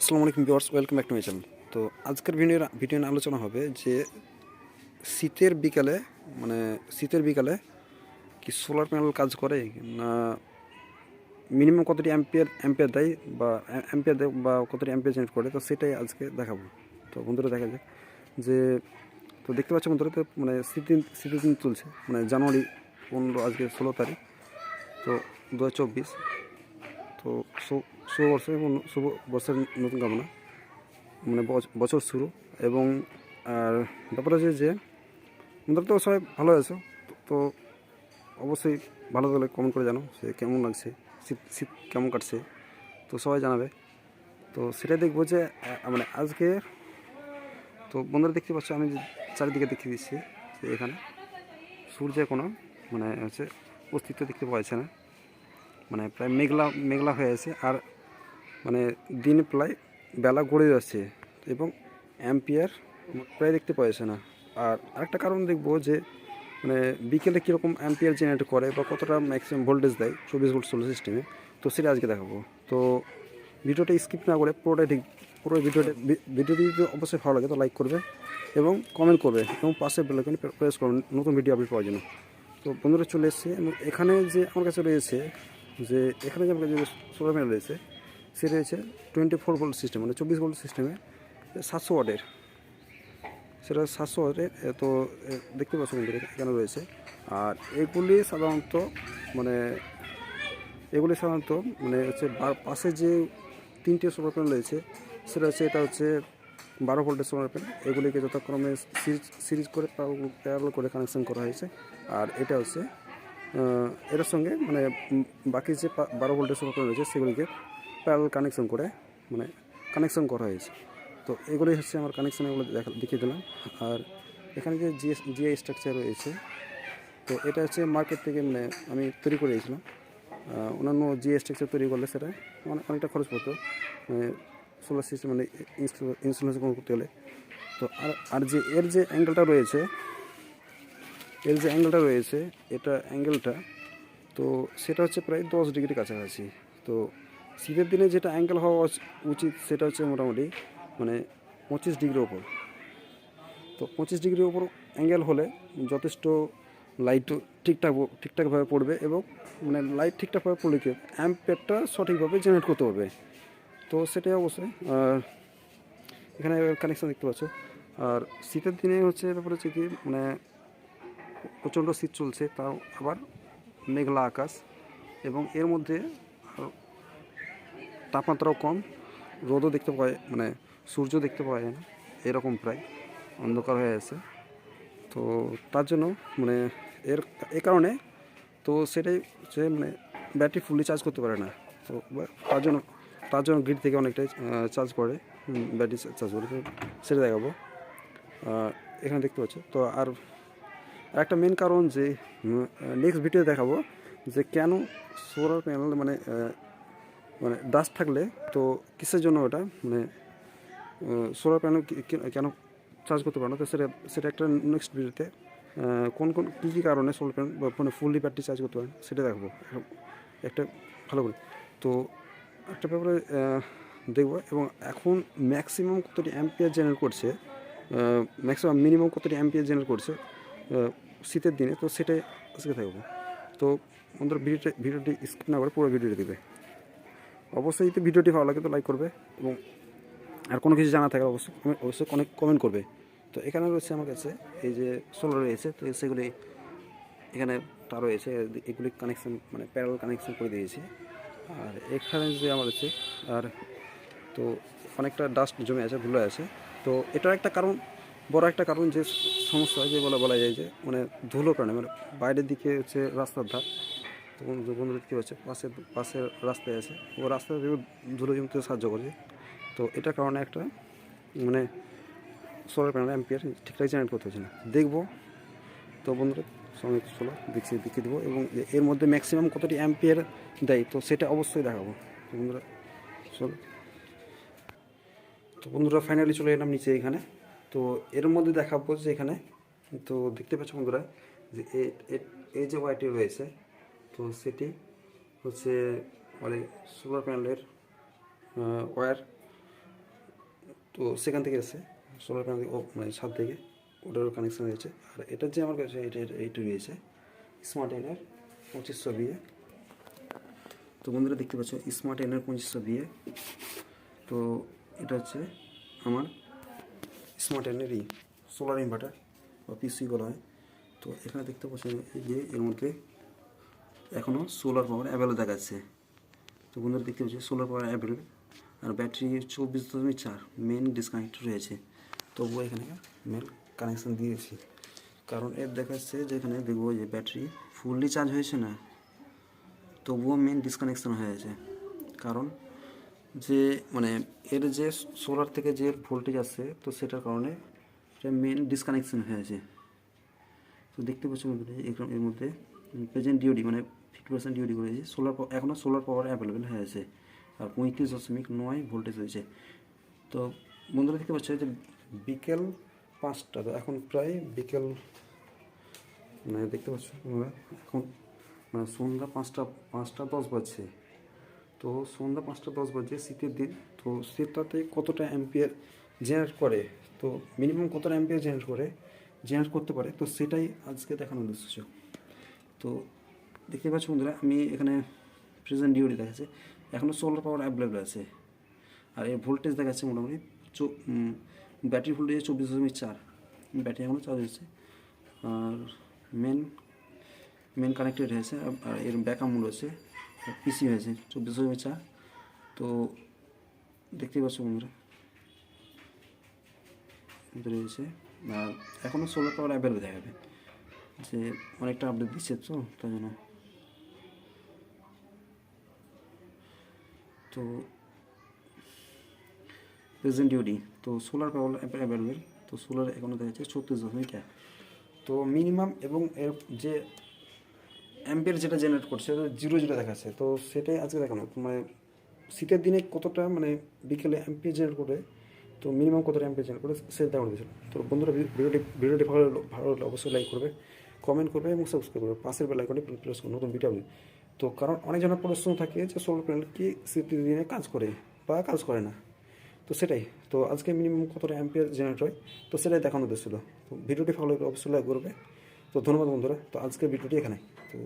আসসালামু আলাইকুম viewers, welcome back to my channel. তো আজকের ভিডিও নিয়ে আলোচনা হবে যে শীতের বিকালে মানে শীতের বিকালে কি সোলার প্যানেল কাজ করে না মিনিমাম কতটি অ্যাম্পিয়ার দেয় বা বা কতটি অ্যাম্পিয়ার জেনারেট করে, তো সেটাই আজকে দেখাবো। তো বন্ধুরা দেখা যাক যে, তো দেখতে পাচ্ছ বন্ধুরা, তো মানে শীতের দিন চলছে, মানে জানুয়ারি 15, আজকে 16 তারিখ, তো 2024। তো শুভ বর্ষ এবং শুভ বর্ষের নতুন কামনা, মানে বছর শুরু। এবং আর ব্যাপার আছে যে তোমরা তো সবাই ভালো আছো, তো অবশ্যই ভালো থাকলে কমেন্ট করে জানো সে কেমন লাগছে, শীত শীত কেমন কাটছে, তো সবাই জানাবে। তো সেটাই দেখবো যে মানে আজকে, তো বন্ধুরা দেখতে পাচ্ছ আমি যে চারিদিকে দেখতে দিচ্ছি যে এখানে সূর্যের কোনো মানে হচ্ছে অস্তিত্ব দেখতে পাওয়া যাচ্ছে না, মানে প্রায় মেঘলা মেঘলা হয়ে আছে, আর মানে দিন প্রায় বেলা গড়ে যাচ্ছে এবং অ্যাম্পিয়ার প্রায় দেখতে পাওয়া যাচ্ছে না। আর আরেকটা কারণ দেখবো যে মানে বিকেলে কীরকম অ্যাম্পিয়ার জেনারেট করে বা কতটা ম্যাক্সিমাম ভোল্টেজ দেয় 24 ভোল্ট সোলার সিস্টেমে, তো সেটা আজকে দেখাবো। তো ভিডিওটা স্কিপ না করে পুরো ভিডিওটি যদি অবশ্যই ভালো লাগে তো লাইক করবে এবং কমেন্ট করবে এবং পাশে বেল আইকন প্রেস করবেন নতুন ভিডিও আপলোড পাওয়ার জন্য। তো বন্ধুরা চলে এসেছে এবং এখানে যে আমার কাছে রয়েছে, যে এখানে যে আমার কাছে সোলার প্যানেল রয়েছে, সে রয়েছে 24 ভোল্ট সিস্টেম, মানে 24 ভোল্ট সিস্টেমে 700 ওয়াটের, সেটা 700 ওয়াটের। তো দেখতে পাচ্ছ বন্ধুরা এখানে রয়েছে। আর মানে এগুলি সাধারণত হচ্ছে পাশে যে তিনটে সোলার প্যানেল রয়েছে, এটা হচ্ছে 12 ভোল্টের সোলার প্যানেল। এগুলিকে যথাক্রমে সিরিজ করে প্যারালাল করে কানেকশন করা হয়েছে। আর এটা হচ্ছে এটার সঙ্গে মানে বাকি যে 12 ভোল্টের সোলার প্যানেল রয়েছে সেগুলিকে প্যারালাল কানেকশন করা হয়েছে। তো এগুলোই হচ্ছে আমার কানেকশান, এগুলো দেখিয়ে দিলাম। আর এখানে যে জিআই স্ট্রাকচার রয়েছে, তো এটা হচ্ছে মার্কেট থেকে মানে আমি তৈরি করে দিয়েছিলাম। অন্যান্য জিআই স্ট্রাকচার তৈরি করলে সেটা অনেকটা খরচ পড়তো, মানে সোলার সিস্টেম মানে ইনস্টলেশন করতে গেলে। তো আর যে এর যে অ্যাঙ্গেলটা রয়েছে এটা অ্যাঙ্গেলটা, তো সেটা হচ্ছে প্রায় 10 ডিগ্রি কাছাকাছি। তো শীতের দিনে যেটা অ্যাঙ্গেল হওয়া উচিত সেটা হচ্ছে মোটামুটি মানে 25 ডিগ্রির ওপর। তো 25 ডিগ্রির ওপর অ্যাঙ্গেল হলে যথেষ্ট লাইটও ঠিকঠাকভাবে পড়বে, এবং মানে লাইট ঠিকঠাকভাবে পড়লে কি অ্যাম্পেরটা সঠিকভাবে জেনারেট করতে পারবে। তো সেটাই অবশ্যই এখানে কানেকশান দেখতে পাচ্ছ। আর শীতের দিনে হচ্ছে ব্যাপার হচ্ছে কি, মানে প্রচণ্ড শীত চলছে, তাও আবার মেঘলা আকাশ, এবং এর মধ্যে তাপমাত্রাও কম, রোদও দেখতে পাওয়া মানে সূর্য দেখতে পাওয়া যায় না, এরকম প্রায় অন্ধকার হয়ে আছে। তো তার জন্য মানে এই কারণে, তো সেটাই সে মানে ব্যাটারি ফুললি চার্জ করতে পারে না। তো তার জন্য গ্রিড থেকে অনেকটাই চার্জ করে, ব্যাটারি চার্জ করে, তো সেটা দেখাবো। এখানে দেখতে পাচ্ছ। তো আর একটা মেন কারণ যে নেক্সট ভিডিও দেখাবো যে কেন সোলার প্যানেল মানে ডাস্ট থাকলে তো কিসের জন্য ওটা মানে সোলার প্যানেল কেন চার্জ করতে পারে না। তো সেটা একটা নেক্সট ভিডিওতে কোন কী কারণে সোলার প্যানেল মানে ফুললি ব্যাটারি চার্জ করতে পারে না সেটা দেখবো একটা ভালো করে। তো একটা ব্যাপারে দেখবো, এবং এখন ম্যাক্সিমাম কতটি অ্যাম্পিয়ার জেনারেট করছে, মিনিমাম কতটি অ্যাম্পিয়ার জেনারেট করছে শীতের দিনে, তো সেটাই আজকে থাকবো। তো বন্ধুরা ভিডিওটি স্কিপ না করে পুরো ভিডিওটি দেবে। অবশ্যই যদি ভিডিওটি ভালো লাগে তো লাইক করবে, এবং আর কোনো কিছু জানা থাকলে অবশ্যই কমেন্ট করবে। তো এখানে রয়েছে আমার কাছে এই যে সোলার রয়েছে, তো সেগুলি এখানে তার রয়েছে, এগুলি কানেকশান মানে প্যারালাল কানেকশান করে দিয়েছি। আর এখানে যে আমার আছে, আর তো অনেকটা ডাস্ট জমে আছে, ধুলো আছে। তো এটার একটা কারণ, বড় একটা কারণ যে সমস্যা যে বলা যায় যে মানে ধুলো কারণে, মানে বাইরের দিকে হচ্ছে রাস্তার ধার, তো বন্ধু দেখতে পাচ্ছে পাশের রাস্তায় আছে, ও রাস্তা থেকে ধুলো জমতে সাহায্য করছে। তো এটার কারণে একটা মানে সোলার প্যানেল অ্যাম্পিয়ার ঠিকঠাক জেনারেট করতে হচ্ছে না, দেখবো। তো বন্ধুরা সঙ্গে চলো দেখিয়ে দেবো, এবং এর মধ্যে ম্যাক্সিমাম কতটি অ্যাম্পিয়ার দেয় তো সেটা অবশ্যই দেখাবো। তো বন্ধুরা চলো। তো বন্ধুরা ফাইনালি চলে এলাম নিচে এখানে। তো এর মধ্যে দেখাবো যে এখানে, তো দেখতে পাচ্ছ বন্ধুরা যে এই যে ওয়াইটি রয়েছে, তো সেটি হচ্ছে মানে সোলার প্যানেলের ওয়্যার। তো সেখান থেকে এসে সোলার প্যানেল মানে ছাদ থেকে ওটারও কানেকশান রয়েছে। আর এটার যে আমার কাছে এইটা রয়েছে স্মার্ট এনার 2500 বিয়ে। তো বন্ধুরা দেখতে পাচ্ছ স্মার্ট এনার 2500 বিয়ে। তো এটা হচ্ছে আমার স্মার্ট এনারই সোলার ইনভার্টার বা পিসি বলা হয়। তো এখানে দেখতে পাচ্ছেন এই যে এর মধ্যে এখনও সোলার পাওয়ার অ্যাভেলেবল দেখাচ্ছে। তো বন্ধুরা দেখতে পাচ্ছি সোলার পাওয়ার অ্যাভেলেবল। আর ব্যাটারি 24.4 মেন ডিসকানেক্ট রয়েছে। তবুও এখানে মেন কানেকশান দিয়েছি, কারণ এর দেখাচ্ছে যে এখানে দেখবো যে ব্যাটারি ফুললি চার্জ হয়েছে না, তবুও মেন ডিসকানেকশান হয়েছে। কারণ যে মানে এর যে সোলার থেকে যে ভোল্টেজ আসছে, তো সেটার কারণে এটা মেন ডিসকানেকশান হয়েছে। তো দেখতে পাচ্ছি বন্ধুরা এর মধ্যে প্রেজেন্ট ডিওডি মানে 50% ডিওডি করেছি। এখনও সোলার পাওয়ার অ্যাভেলেবেল হয়েছে আর 35.9 ভোল্টেজ হয়েছে। তো বন্ধুরা দেখতে পাচ্ছ যে বিকেল 5টা, তো এখন প্রায় বিকেল মানে দেখতে পাচ্ছ তোমরা এখন মানে সন্ধ্যা 5টা 10 বাজছে। তো সন্ধ্যা 5টা 10 বাজছে শীতের দিন। তো সেটাতে কতটা অ্যাম্পিয়ার জেনারেট করে, তো মিনিমাম কতটা অ্যাম্পিয়ার জেনারেট করতে পারে, তো সেটাই আজকে দেখানোর উদ্দেশ্য। তো দেখতে পাচ্ছ বন্ধুরা আমি এখানে প্রেজেন্ট ডিওডি দেখাচ্ছে, এখনও সোলার পাওয়ার অ্যাভেলেবেল আছে। আর এর ভোল্টেজ দেখাচ্ছে মোটামুটি ব্যাটারি ভোল্টেজ 24.4, ব্যাটারি এখনও চার্জ হচ্ছে। আর মেন কানেক্টেড হয়েছে। আর এর ব্যাকআপ মূল হচ্ছে পিসি হয়েছে 24.4। তো দেখতেই পাচ্ছ বন্ধুরা রয়েছে। আর এখনও সোলার পাওয়ার অ্যাভেলেবেল দেখাবে, যে অনেকটা আপডেট দিচ্ছে তো তাই জন্য। তো প্রেজেন্ট ডিওডি তো সোলার পাওয়ার অ্যাভেলেবেল। তো সোলার এখনও দেখাচ্ছে 36.1। তো মিনিমাম এবং এর যে অ্যাম্পিয়ার যেটা জেনারেট করছে জিরো দেখাচ্ছে। তো সেটাই আজকে দেখানো, মানে শীতের দিনে কতটা মানে বিকেলে অ্যাম্পিয়ার জেনারেট করে, তো মিনিমাম কতটা অ্যাম্পিয়ার জেনারেট করে সেটা দেখানো দিয়েছিল। তো বন্ধুরা ভিডিওটি ভালো হলে অবশ্যই লাইক করবে, কমেন্ট করবে এবং সাবস্ক্রাইব করবে, পাশের বেল আইকনে প্রেস করবে নতুন ভিডিও। তো কারণ অনেক জনের প্রশ্ন থাকে যে সোলার প্যানেল কি শীতের দিনে কাজ করে বা কাজ করে না, তো সেটাই। তো আজকে মিনিমাম কতটা অ্যাম্পিয়ার জেনারেট হয়, তো সেটাই দেখানো দিয়েছিল। তো ভিডিওটি ভালো হলে অবশ্যই লাইক করবে। তো ধন্যবাদ বন্ধুরা, তো আজকের ভিডিওটি এখানে। তো